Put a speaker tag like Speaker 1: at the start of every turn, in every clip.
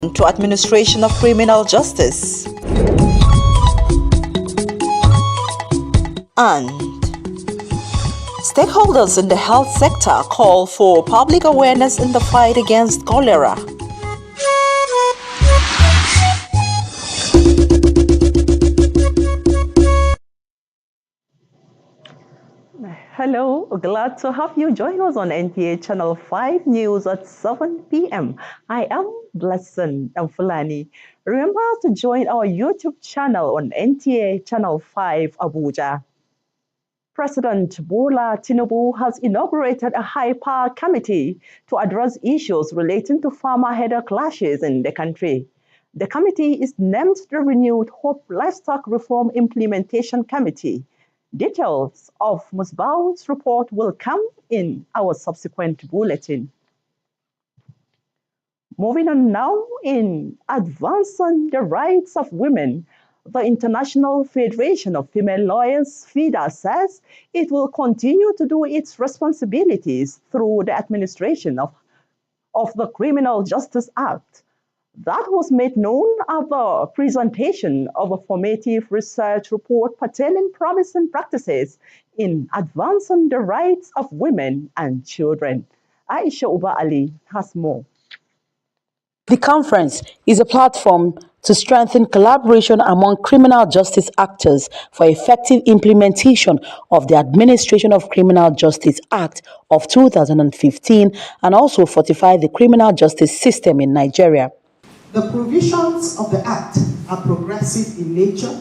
Speaker 1: to administration of criminal justice. And stakeholders in the health sector call for public awareness in the fight against cholera. Hello, glad to have you join us on Nta Channel 5 News at 7 p.m. I am Blessing Fulani. Remember to join our YouTube channel on Nta Channel 5 Abuja. President Bola Tinubu has inaugurated a high-power committee to address issues relating to farmer-herder clashes in the country. The committee is named the renewed Hope Livestock Reform Implementation Committee. Details of Musbau's report will come in our subsequent bulletin. Moving on now, in advancing the rights of women, the International Federation of Female Lawyers, FIDA, says it will continue to do its responsibilities through the administration of the Criminal Justice Act. That was made known at the presentation of a formative research report pertaining promising practices in advancing the rights of women and children. Aisha Uba Ali has more.
Speaker 2: The conference is a platform to strengthen collaboration among criminal justice actors for effective implementation of the Administration of Criminal Justice Act of 2015 and also fortify the criminal justice system in Nigeria.
Speaker 3: The provisions of the Act are progressive in nature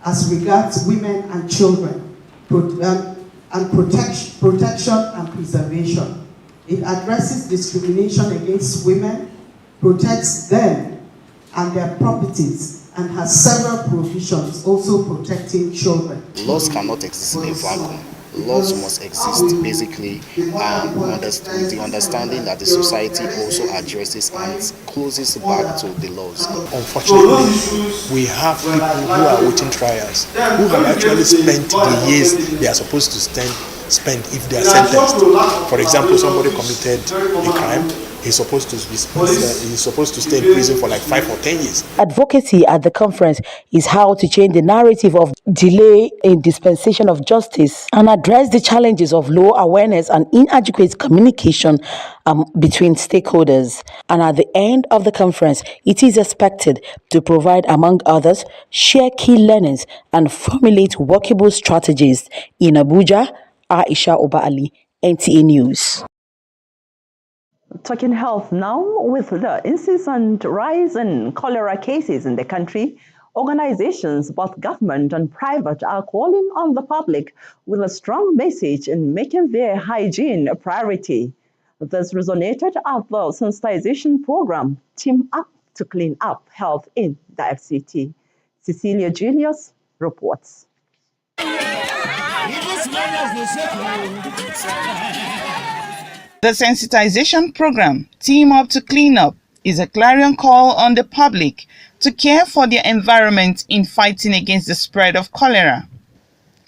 Speaker 3: as regards women and children, and protection and preservation. It addresses discrimination against women, protects them and their properties, and has several provisions also protecting children.
Speaker 4: Laws cannot exist in a vacuum. Laws must exist basically with the understanding that the society also addresses and closes back to the laws.
Speaker 5: Unfortunately, we have people who are waiting trials, who have actually spent the years they are supposed to spend if they are sentenced. For example, somebody committed a crime, he's supposed to stay in prison for like 5 or 10 years.
Speaker 2: Advocacy at the conference is how to change the narrative of delay in dispensation of justice and address the challenges of low awareness and inadequate communication between stakeholders. And at the end of the conference, it is expected to provide, among others, share key learnings and formulate workable strategies. In Abuja, Aisha Uba Ali, NTA News.
Speaker 1: Talking health now, with the incessant rise in cholera cases in the country, organizations, both government and private, are calling on the public with a strong message in making their hygiene a priority. This resonated at the sensitization program, Team Up to Clean Up Health in the FCT. Cecilia Julius reports.
Speaker 6: The sensitization program, Team Up to Clean Up, is a clarion call on the public to care for their environment in fighting against the spread of cholera.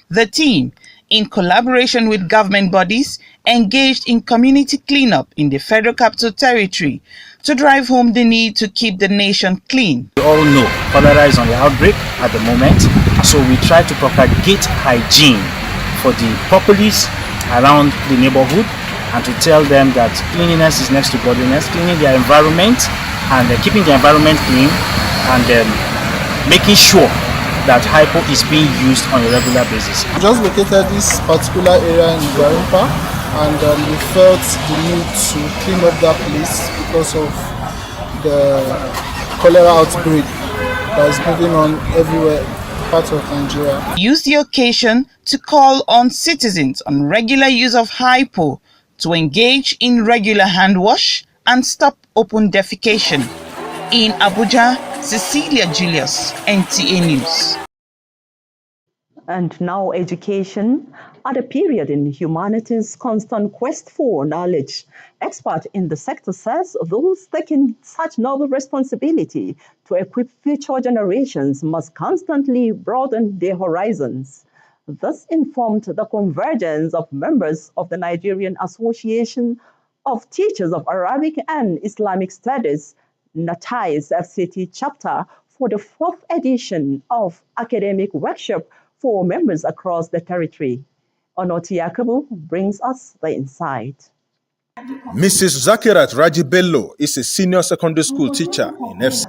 Speaker 6: The team, in collaboration with government bodies, engaged in community cleanup in the Federal Capital Territory to drive home the need to keep the nation clean.
Speaker 7: We all know cholera is on the outbreak at the moment, so we try to propagate hygiene for the populace around the neighborhood, and to tell them that cleanliness is next to godliness, cleaning their environment and keeping the environment clean, and making sure that hypo is being used on a regular basis.
Speaker 8: We just located this particular area in Gwarimpa, and we felt the need to clean up that place because of the cholera outbreak that is moving on everywhere. Part of Nigeria.
Speaker 6: Use the occasion to call on citizens on regular use of hypo, to engage in regular hand wash and stop open defecation. In Abuja, Cecilia Julius, NTA News.
Speaker 1: And now education. At a period in humanity's constant quest for knowledge, expert in the sector says those taking such noble responsibility to equip future generations must constantly broaden their horizons. This informed the convergence of members of the Nigerian Association of Teachers of Arabic and Islamic Studies, Natai's FCT chapter for the 4th edition of academic workshop for members across the territory. Onoti Yakubu brings us the insight.
Speaker 9: Mrs. Zakirat Raji Bello is a senior secondary school teacher in FC.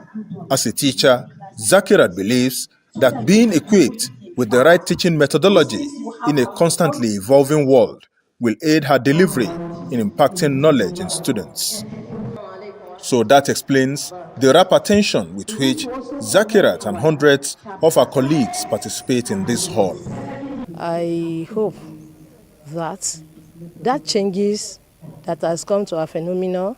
Speaker 9: As a teacher, Zakirat believes that being equipped with the right teaching methodology in a constantly evolving world will aid her delivery in impacting knowledge in students. So that explains the rapt attention with which Zakirat and hundreds of her colleagues participate in this hall.
Speaker 10: I hope that changes that has come to our phenomenon,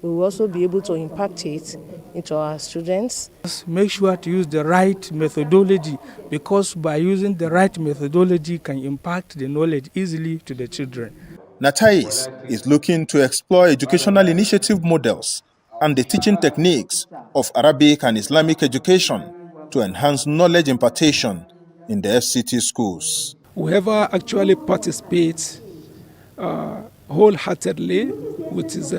Speaker 10: we will also be able to impact it into our students.
Speaker 11: Make sure to use the right methodology, because by using the right methodology can impact the knowledge easily to the children.
Speaker 9: Natais is looking to explore educational initiative models and the teaching techniques of Arabic and Islamic education to enhance knowledge impartation in the FCT schools.
Speaker 11: Whoever actually participates wholeheartedly with his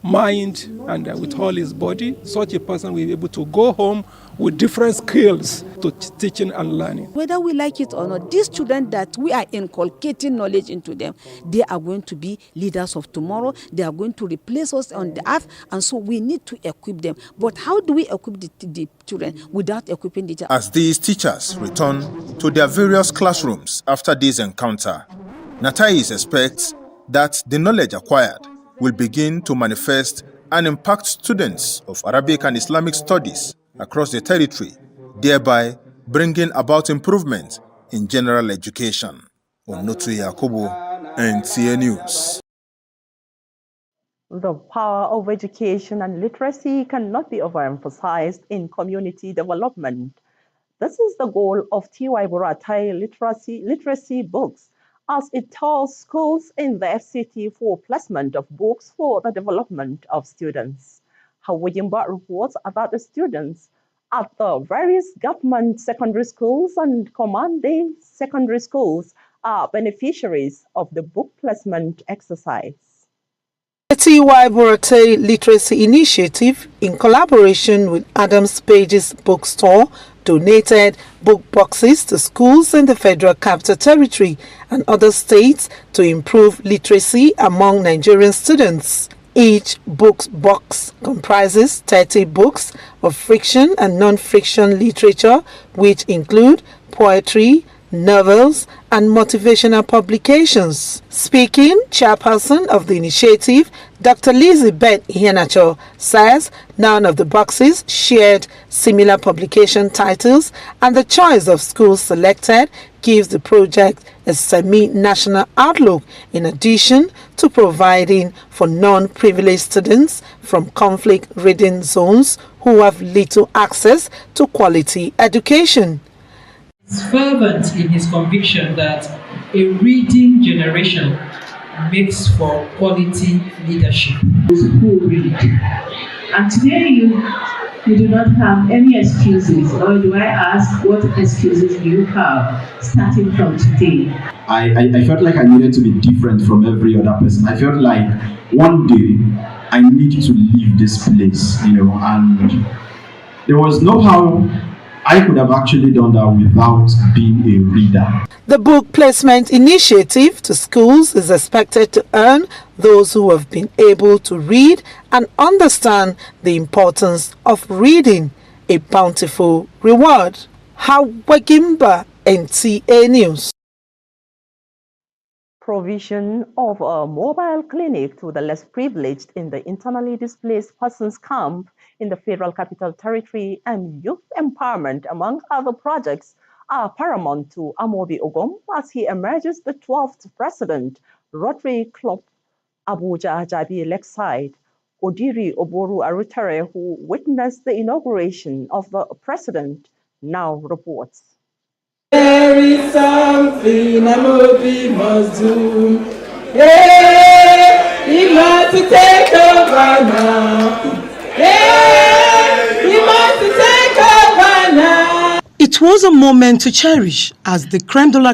Speaker 11: mind and with all his body, such a person will be able to go home with different skills to teaching and learning.
Speaker 12: Whether we like it or not, these children that we are inculcating knowledge into them, they are going to be leaders of tomorrow. They are going to replace us on the earth, and so we need to equip them. But how do we equip the children without equipping the child?
Speaker 9: As these teachers return to their various classrooms after this encounter, Natais expects that the knowledge acquired will begin to manifest and impact students of Arabic and Islamic studies across the territory, thereby bringing about improvement in general education. Onotu Yakubu, NTA News.
Speaker 1: The power of education and literacy cannot be overemphasized in community development. This is the goal of T.Y. Buratai literacy books, as it tells schools in the FCT for placement of books for the development of students. Hawajimba reports about the students at the various government secondary schools and commanding secondary schools are beneficiaries of the book placement exercise.
Speaker 13: The T.Y. Buratai Literacy Initiative, in collaboration with Adams Page's bookstore, donated book boxes to schools in the Federal Capital Territory and other states to improve literacy among Nigerian students. Each book box comprises 30 books of fiction and non-fiction literature, which include poetry, novels, and motivational publications. Speaking, chairperson of the initiative, Dr. Elizabeth Iheanacho, says none of the boxes shared similar publication titles, and the choice of schools selected gives the project a semi-national outlook, in addition to providing for non-privileged students from conflict-ridden zones who have little access to quality education.
Speaker 14: He's fervent in his conviction that a reading generation makes for quality leadership. Who read? And today you do not have any excuses, or do I ask what excuses do you have starting from today?
Speaker 15: I felt like I needed to be different from every other person. I felt like one day I need to leave this place, and there was no how I could have actually done that without being a reader.
Speaker 13: The book placement initiative to schools is expected to earn those who have been able to read and understand the importance of reading a bountiful reward. Hawagimba, NTA News.
Speaker 1: Provision of a mobile clinic to the less privileged in the internally displaced persons camp in the Federal Capital Territory and youth empowerment, among other projects, are paramount to Amobi Ogom as he emerges the 12th president, Rotary Club Abuja Jabi Lakeside. Odiri Oboru Arutere, who witnessed the inauguration of the president, now reports.
Speaker 16: There is something Amobi must do. Hey, he must take over now. Hey, he must take over now.
Speaker 13: It It was a moment to cherish as the creme de la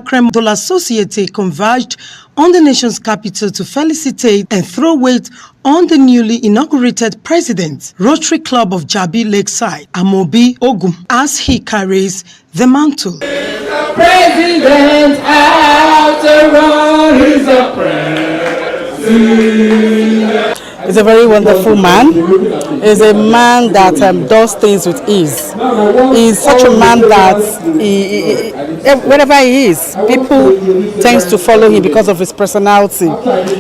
Speaker 13: société converged on the nation's capital to felicitate and throw weight on the newly inaugurated president, Rotary Club of Jabi Lakeside, Amobi Ogum, as he carries the mantle.
Speaker 16: President after all is a president.
Speaker 17: He's a very wonderful man. He's a man that does things with ease. He's such a man that wherever he is, people tend to follow him because of his personality.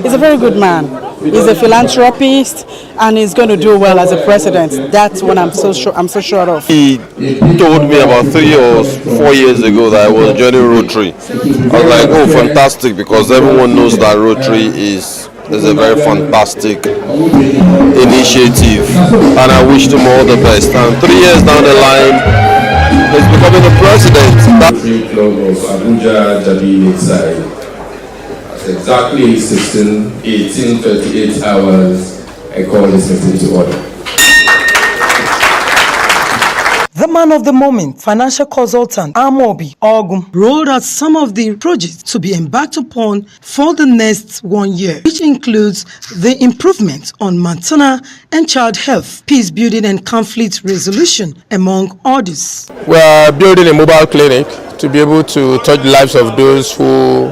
Speaker 17: He's a very good man. He's a philanthropist, and he's going to do well as a president. That's what I'm so sure of.
Speaker 18: He told me about 3 or 4 years ago that I was joining Rotary. I was like, oh, fantastic, because everyone knows that Rotary is a very fantastic initiative, and I wish them all the best. And 3 years down the line, he's becoming the president.
Speaker 19: Rotary Club of Abuja, Jabi Lakeside. At exactly 18:38 hours, I call this meeting to order.
Speaker 13: The man of the moment, financial consultant Amobi Ogum, rolled out some of the projects to be embarked upon for the next 1 year, which includes the improvement on maternal and child health, peace building and conflict resolution, among others.
Speaker 5: We are building a mobile clinic to be able to touch the lives of those who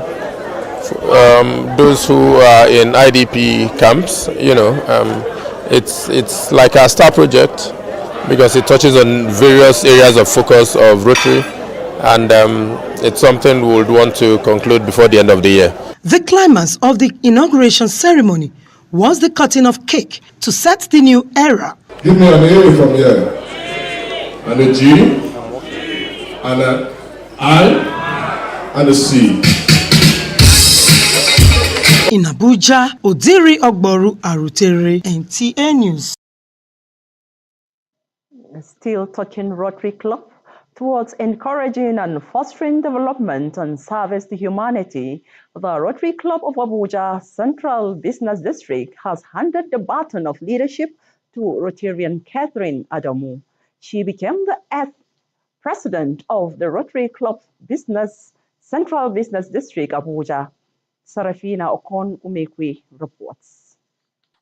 Speaker 5: are in IDP camps. It's like a star project, because it touches on various areas of focus of Rotary, and it's something we would want to conclude before the end of the year.
Speaker 13: The climax of the inauguration ceremony was the cutting of cake to set the new era.
Speaker 19: Give me an A from here, and a G, and an I, and a C.
Speaker 13: In Abuja, Odiri Ogboru Arutere, NTA News.
Speaker 1: Still touching Rotary Club towards encouraging and fostering development and service to humanity, the Rotary Club of Abuja Central Business District has handed the baton of leadership to Rotarian Catherine Adamu. She became the 8th president of the Rotary Club Central Business District Abuja. Sarafina Okon Umekwe reports.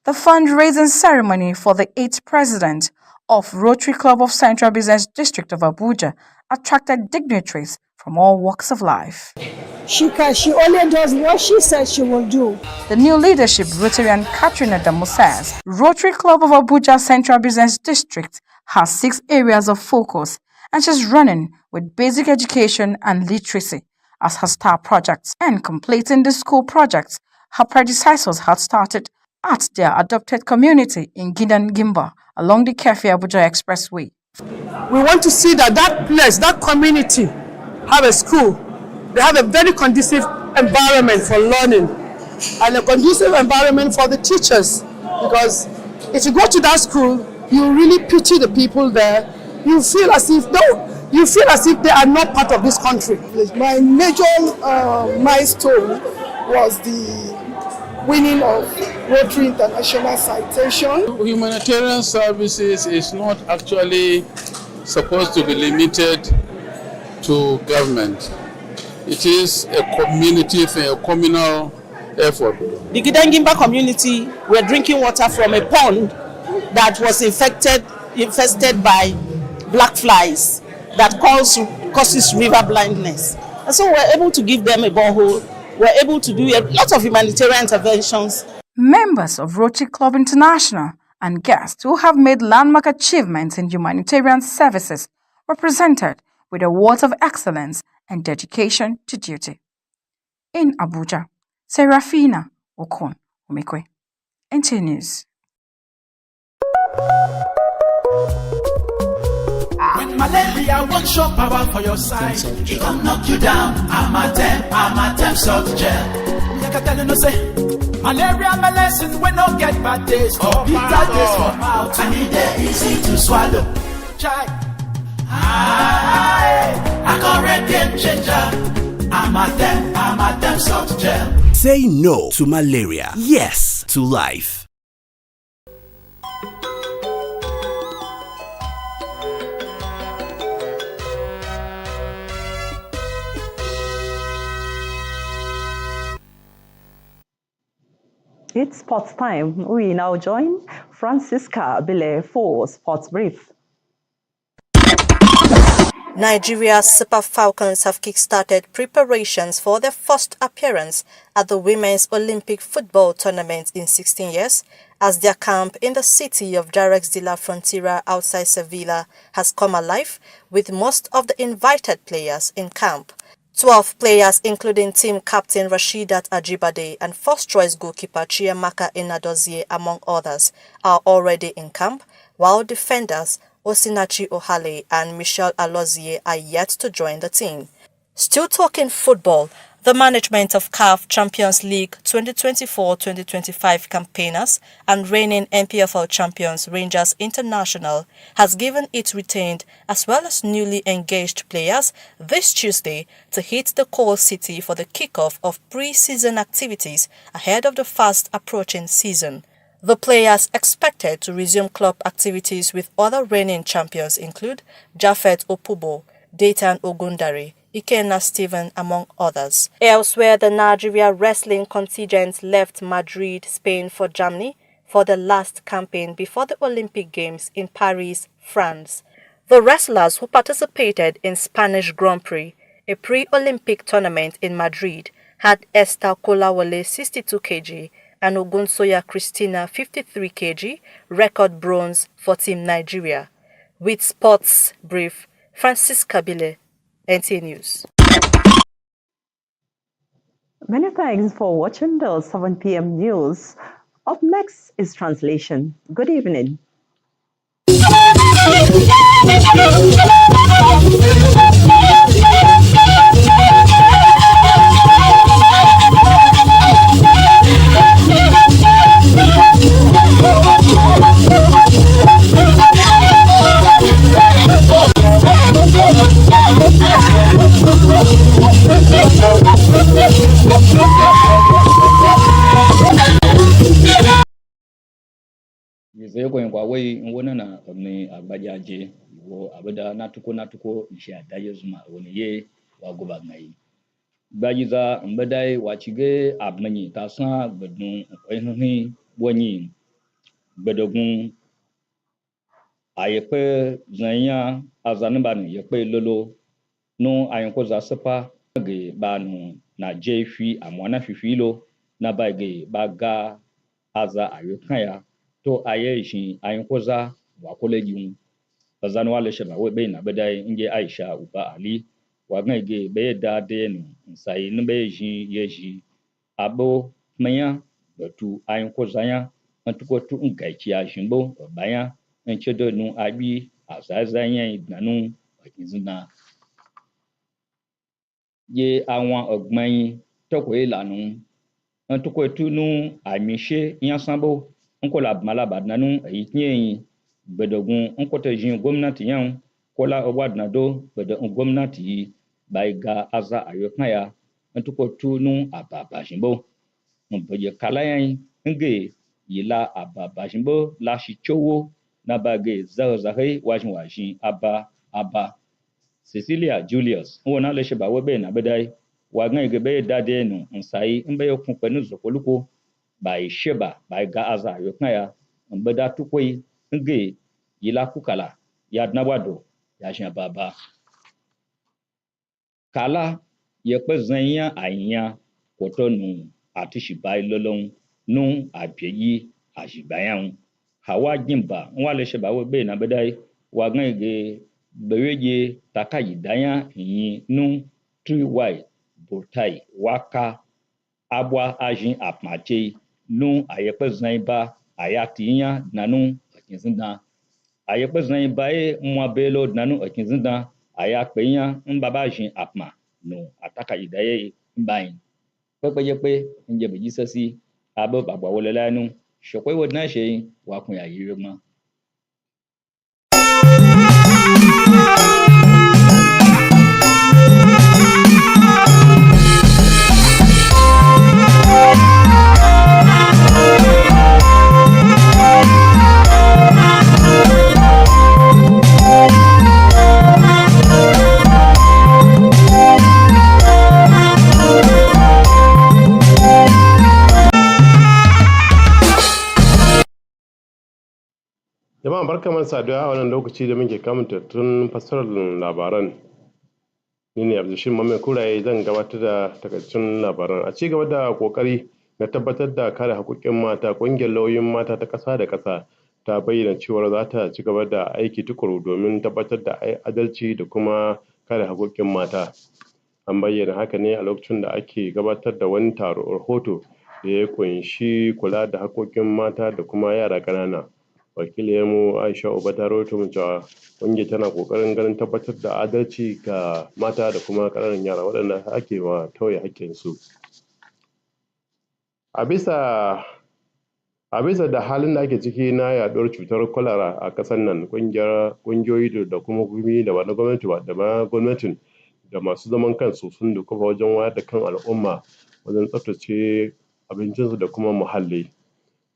Speaker 20: The fundraising ceremony for the 8th president of Rotary Club of Central Business District of Abuja attracted dignitaries from all walks of life.
Speaker 21: She only does what she says she will do.
Speaker 20: The new leadership, Rotarian Catherine Adamu, says Rotary Club of Abuja Central Business District has 6 areas of focus, and she's running with basic education and literacy as her star projects and completing the school projects her predecessors had started at their adopted community in Gidan Gimba along the Kefi Abuja Expressway.
Speaker 21: We want to see that place, that community, have a school. They have a very conducive environment for learning and a conducive environment for the teachers. Because if you go to that school, you really pity the people there. You feel as if they are not part of this country.
Speaker 22: My major milestone was the winning of Rotary International citation.
Speaker 23: Humanitarian services is not actually supposed to be limited to government. It is a community thing, a communal effort.
Speaker 24: The Gidangimba community were drinking water from a pond that was infested by black flies that causes river blindness. And so we're able to give them a borehole. We're able to do a lot of humanitarian interventions.
Speaker 20: Members of Rotary Club International and guests who have made landmark achievements in humanitarian services were presented with awards of excellence and dedication to duty. In Abuja, Serafina Okon Umekwe, NTA News.
Speaker 25: When malaria won't show power for your side, it can knock you down. I'm a temp salt gel. I can tell you no say, malaria medicine when no get bad taste, or bitter taste for mouth, and it easy to swallow. Try. I got red game changer. I'm a temp salt gel.
Speaker 26: Say no to malaria. Yes to life.
Speaker 1: with Sports Time. We now join Francisca Bile for Sports Brief.
Speaker 2: Nigeria's Super Falcons have kick-started preparations for their first appearance at the Women's Olympic Football Tournament in 16 years, as their camp in the city of Jarex de la Frontera outside Sevilla has come alive, with most of the invited players in camp. 12 players, including team captain Rasheedat Ajibade and first-choice goalkeeper Chiamaka Inadozie, among others, are already in camp, while defenders Osinachi Ohale and Michelle Alozie are yet to join the team. Still talking football, the management of CAF Champions League 2024-2025 campaigners and reigning NPFL champions Rangers International has given its retained as well as newly engaged players this Tuesday to hit the coal city for the kickoff of pre-season activities ahead of the fast approaching season. The players expected to resume club activities with other reigning champions include Japhet Opubo, Dayton Ogundare, Ikenna Stephen, among others. Elsewhere, the Nigeria wrestling contingent left Madrid, Spain for Germany for the last campaign before the Olympic Games in Paris, France. The wrestlers who participated in Spanish Grand Prix, a pre-Olympic tournament in Madrid, had Esther Kolawole 62 kg and Ogunsoya Christina 53 kg, record bronze for Team Nigeria. With Sports Brief, Francisca Bile, NTA News.
Speaker 1: Many thanks for watching the 7 p.m. news. Up next is translation. Good evening.
Speaker 3: Yeze ko kwa wei nwona na ni agbajaje wo abada natuko nsha dayezuma woni ye wa goba ngai bajiza mbadai wachige abnani tasa gbedun kwehni woni bedogun ayepe zanya azanban yepe lolo no ayanko za sepa ge banu na jefi amwana fifilo na bage baga aza ayokanya to ayeshin ayinkoza wa kolejin bazan wale sheba we be na bedai nge Aisha uba Ali wa ngege be da de no sai no be jin yeji abo manya batu ayinkoza ya antuko tu ngai a jimbo baya enchedo nu abi azazanya nanu akinzuna ye àwọn ogban to ko ilanu antuko tu nu amishe yansambo nkola malaba nanu ayitin bedogun nkoto jin gwamnati yan kola owadnado bedogun gwamnati baiga aza ayokanya ntuko tunu ababa jimbo mboje kalayan nge yila ababa jimbo la shichowo na bage zazahe wajin aba Cecilia Julius wona le sheba webe na bedai wa ngai gebe dade nu nsai mbe yokun penu zokoluko bai sheba bai ga aza yokanya mbeda tukoi nge yila kukala ya dnawado ya shan baba kala ye pe zanya anya kotonu atishi bai lolong nu abeyi ajibayan hawa jimba wale sheba webe na bedai wa ngai ge beweje takayi danya yin nu 3y botai waka abwa ajin apmache nu ayepe zanba ayatinya nanu akinzinda ayepe zanba e mwabelo nanu akinzinda ayapenya mbaba jin apma nu ataka idaye mbayin pepejepe nje bejisasi abo babwa wolelanu shokwe wodna she wa kun ayirema
Speaker 4: Jama'a barkamu saduwa a wannan lokaci da muke kamanta tun fassarar labaran. Ni ne Abdulshin Mamman Kuraye zan gabatar da takaitaccen labaran. A ci gaba da kokari na tabbatar da kare haƙoƙin mata, ƙungiyar lauyoyin mata ta ƙasa da ƙasa ta bayyana cewa za ta ci gaba da aiki tukuru domin tabbatar da adalci da kuma kare haƙoƙin mata. An bayyana haka ne a lokacin da ake gabatar da wani rahoto da ya ƙunshi kula da haƙoƙin mata da kuma yara ƙanana. Wakiliyarmu Aisha Uba ta rawaito min cewa ƙungiyar tana ƙoƙarin ganin tabbatar da adalci ga mata da kuma ƙananan yara waɗanda ake wa tauye haƙƙinsu. A bisa da halin da ake ciki na yaɗuwar cutar kwalara a ƙasar nan, ƙungiyoyi da kuma hukumomi da ba na gwamnati ba da ma gwamnatin da masu zaman kansu sun dukufa wajen wayar da kan al'umma wajen tsaftace abincinsu da kuma muhalli.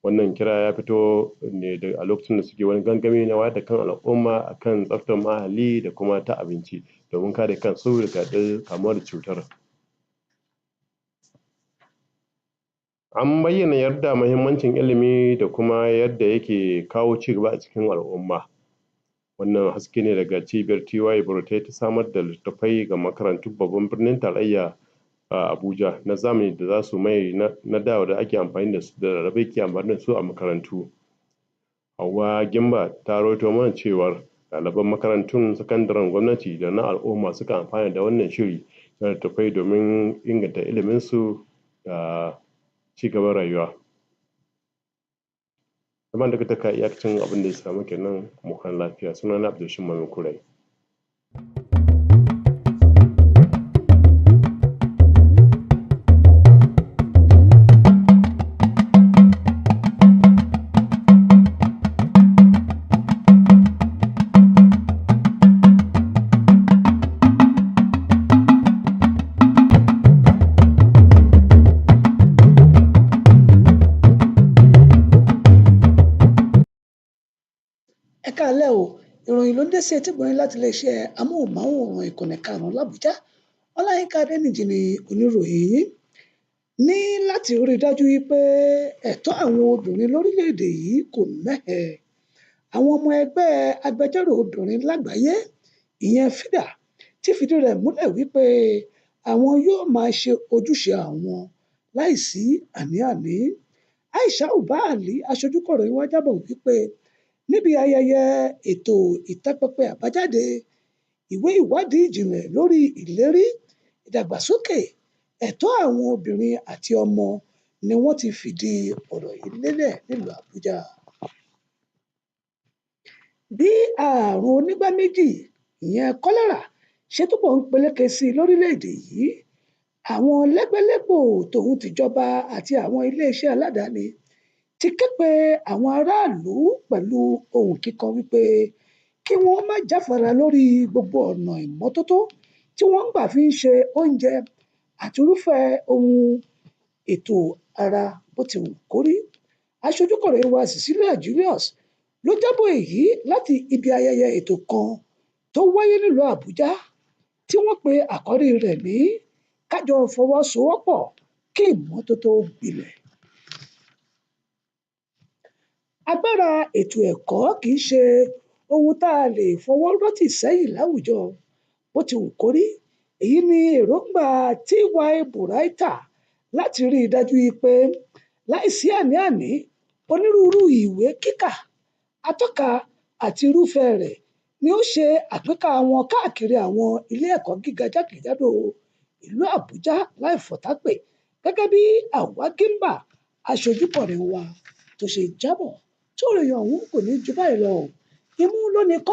Speaker 4: Wannan kira ya fito ne a lokacin da suke wani gangami na wayar da kan al'umma a kan tsaftar muhalli da kuma ta abinci domin kare kansu daga kamuwa da cutar. An bayyana yadda muhimmancin ilimi da kuma yadda yake kawo ci gaba a cikin al'umma. Wannan haske ne daga cibiyar TY Burtai ta samar da littattafai ga makarantun babban birnin tarayya a Abuja na zamani da za su maye na da ake amfani da su da rarrabe ke amfani da su a makarantu. Hauwa Gimba ta rawaito mana cewar ɗaliban makarantun sakandaren gwamnati da na al'umma suka amfana da wannan shiri na littattafai domin inganta iliminsu da ci gaban rayuwa. Zaman da taka iyakacin abin da ya samu kenan mu kwana lafiya. Sunana Abdulshin Mamman Kuraye.
Speaker 21: Ẹ káalẹ́ o, ìròyìn ló ń dé sí etígbọ̀nyín láti iléeṣẹ́ amóhùnmáwòrán ìkànnì karùn-ún l'Ábùjá. Ọláyínká Adéníjì ni oníròyìn yín. Ní láti rí i dájú wípé ẹ̀tọ́ àwọn obìnrin lórílẹ̀‐èdè yìí kò mẹ́hẹ, àwọn ọmọ ẹgbẹ́ agbẹjọ́rò obìnrin lágbàáyé ìyẹn FIDA ti fìdí rẹ̀ múlẹ̀ wípé àwọn yóò máa ṣe ojúṣe àwọn láìsí àní-àní. Aisha Uba Ali, aṣojúkọ̀ròyìn wa jábọ̀ wípé níbi ayẹyẹ ètò ìtẹ́pẹpẹ àbájáde ìwé ìwádìí ìjìnlẹ̀ lórí ìlérí ìdàgbàsókè ẹ̀tọ́ àwọn obìnrin àti ọmọ ni wọ́n ti fìdí ọ̀rọ̀ yìí lélẹ̀ nílùú Àbújá. Bí ààrùn onígbá méjì ìyẹn kọ́lẹ́rà ṣe túbọ̀ ń peléke sí i lórílẹ̀‐èdè yìí, àwọn lẹ́gbẹ́lẹ́gbò tòun tìjọba àti àwọn iléeṣẹ́ aládàáni ti ké pe àwọn aráàlú pẹ̀lú ohùn kíkan wípé kí wọ́n má jáfara lórí gbogbo ọ̀nà ìmọ́tótó tí wọ́n ń gbà fi ń ṣe oúnjẹ àti irúfẹ́ ohun ètò ara bó ti wù kó rí. Aṣojúkọ̀ròyìn wa Cecilia Julius ló jábọ̀ èyí láti ibi ayẹyẹ ètò kan tó wáyé nílùú Àbújá tí wọ́n pe àkórí rẹ̀ ní kájọ fọwọ́sowọ́pọ̀ kí ìmọ́tótó gbilẹ̀. Agbára ètò ẹ̀kọ́ kìí ṣe ohun tá a lè fọwọ́ rọ́tì sẹ́yìn láwùjọ bó ti wù kó rí. Èyí ni èròǹgbà TY Buratai láti rí i dájú pé láìsí àní-àní onírúurú ìwé kíkà, atọ́ka àti irúfẹ́ rẹ̀ ni ó ṣe àgbékà wọn káàkiri àwọn ilé ẹ̀kọ́ gíga jákèjádò ìlú Àbújá láì fọ̀tápè, gẹ́gẹ́ bí Hauwa Gimba, aṣojúkọ̀ròyìn wa tó ṣe jábọ̀. Tó ròyìn ọ̀hún kò ní ju báyìí lọ. Imú ló ní kọ́